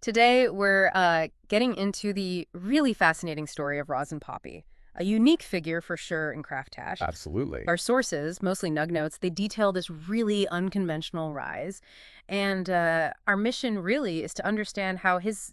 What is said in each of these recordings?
Today, we're getting into the really fascinating story of Rosin Papi, a unique figure for sure in craft hash. Absolutely. Our sources, mostly Nug Notes, they detail this really unconventional rise. And our mission really is to understand how his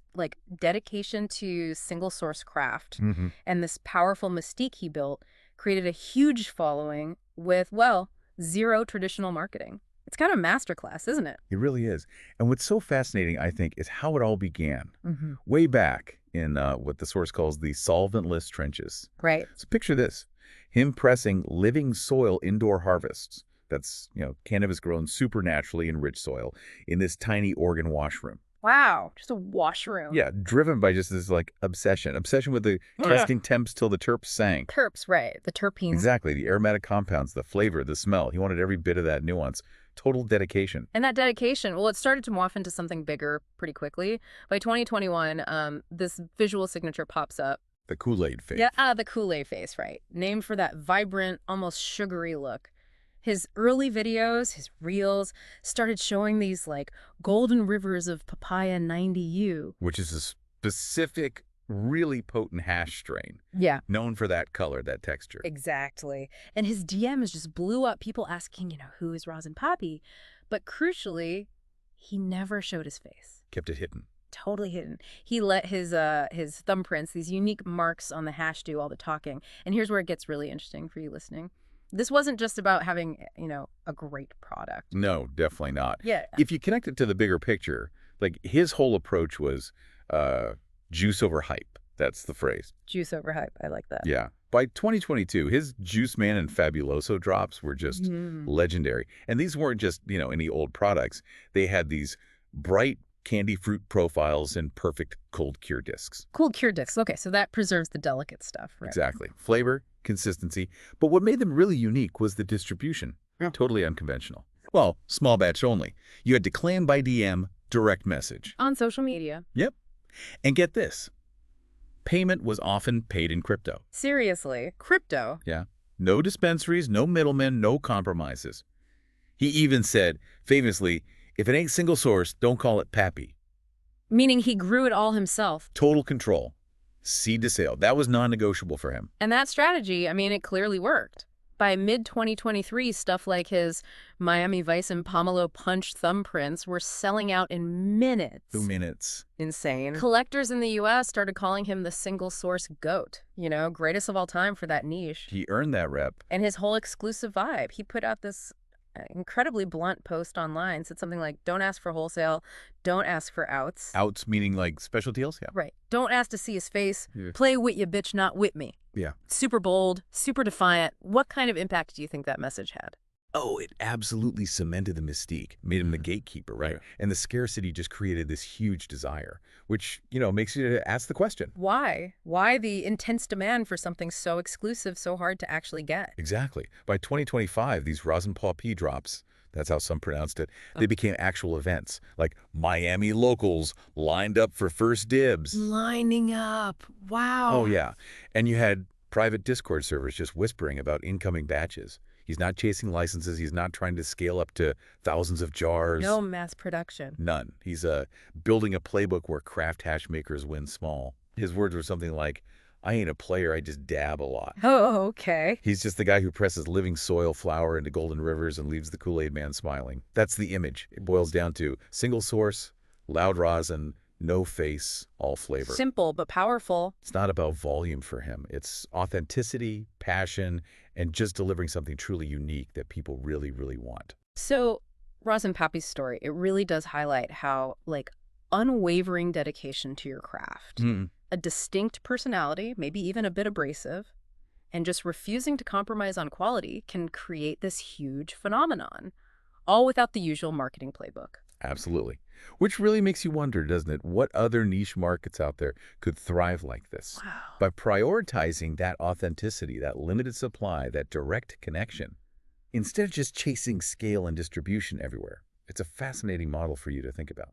dedication to single source craft hmm and this powerful mystique he built created a huge following with, well, zero traditional marketing. It's kind of a masterclass, isn't it? It really is. And what's so fascinating, I think, is how it all began. Mm-hmm. Way back in what the source calls the solventless trenches. Right. So picture this. Him pressing living soil indoor harvests. That's, cannabis grown supernaturally in rich soil in this tiny Oregon washroom. Wow, just a washroom. Yeah, driven by just this obsession with the casting temps till the terps sank. Terps, right. The terpenes. Exactly, the aromatic compounds, the flavor, the smell. He wanted every bit of that nuance. Total dedication. And that dedication, well, it started to morph into something bigger pretty quickly. By 2021, this visual signature pops up. The Kool-Aid face. Yeah, the kool-aid face, right. Named for that vibrant, almost sugary look. His early videos, his reels, started showing these golden rivers of papaya 90U. Which is a specific, really potent hash strain, Yeah. known for that color, that texture. Exactly. And his DMs just blew up, people asking, who is Rosin Papi? But crucially, he never showed his face. Kept it hidden. Totally hidden. He let his thumbprints, these unique marks on the hash, do all the talking. And here's where it gets really interesting for you listening. This wasn't just about having, a great product. No, definitely not. Yeah. If you connect it to the bigger picture, his whole approach was juice over hype. That's the phrase. Juice over hype. I like that. Yeah. By 2022, his Juiceman and Fabuloso drops were just legendary. And these weren't just, any old products. They had these bright candy fruit profiles and perfect cold cure discs. Cool cure discs. Okay, so that preserves the delicate stuff, right? Exactly. Flavor, consistency. But what made them really unique was the distribution. Yeah. Totally unconventional. Well, small batch only. You had to claim by DM, direct message. On social media. Yep. And get this. Payment was often paid in crypto. Seriously. Crypto. Yeah. No dispensaries, no middlemen, no compromises. He even said, famously, if it ain't single source, don't call it Pappy. Meaning he grew it all himself. Total control. Seed to sale. That was non-negotiable for him. And that strategy, it clearly worked. By mid-2023, stuff like his Miami Vice and Pomelo Punch thumbprints were selling out in minutes. 2 minutes. Insane. Collectors in the U.S. started calling him the single-source GOAT, greatest of all time for that niche. He earned that rep. And his whole exclusive vibe. He put out this incredibly blunt post online, said something like, don't ask for wholesale, don't ask for outs. Outs meaning special deals? Yeah. Right. Don't ask to see his face. Yeah. Play with you, bitch, not with me. Yeah. Super bold, super defiant. What kind of impact do you think that message had? Oh, it absolutely cemented the mystique, made him the gatekeeper, right? Yeah. And the scarcity just created this huge desire, which, makes you ask the question. Why? Why the intense demand for something so exclusive, so hard to actually get? Exactly. By 2025, these Rosin Papi drops, that's how some pronounced it, they became actual events, like Miami locals lined up for first dibs. Lining up. Wow. Oh, yeah. And you had private Discord servers just whispering about incoming batches. He's not chasing licenses. He's not trying to scale up to thousands of jars. No mass production. None. He's building a playbook where craft hash makers win small. His words were something like, I ain't a player, I just dab a lot. Oh, okay. He's just the guy who presses living soil flour into golden rivers and leaves the Kool-Aid man smiling. That's the image. It boils down to single source, loud rosin, no face, all flavor. Simple but powerful. It's not about volume for him. It's authenticity, passion, and just delivering something truly unique that people really, really want. So, Rosin Papi's story, it really does highlight how, unwavering dedication to your craft, a distinct personality, maybe even a bit abrasive, and just refusing to compromise on quality can create this huge phenomenon, all without the usual marketing playbook. Absolutely. Which really makes you wonder, doesn't it? What other niche markets out there could thrive like this? Wow. By prioritizing that authenticity, that limited supply, that direct connection, instead of just chasing scale and distribution everywhere. It's a fascinating model for you to think about.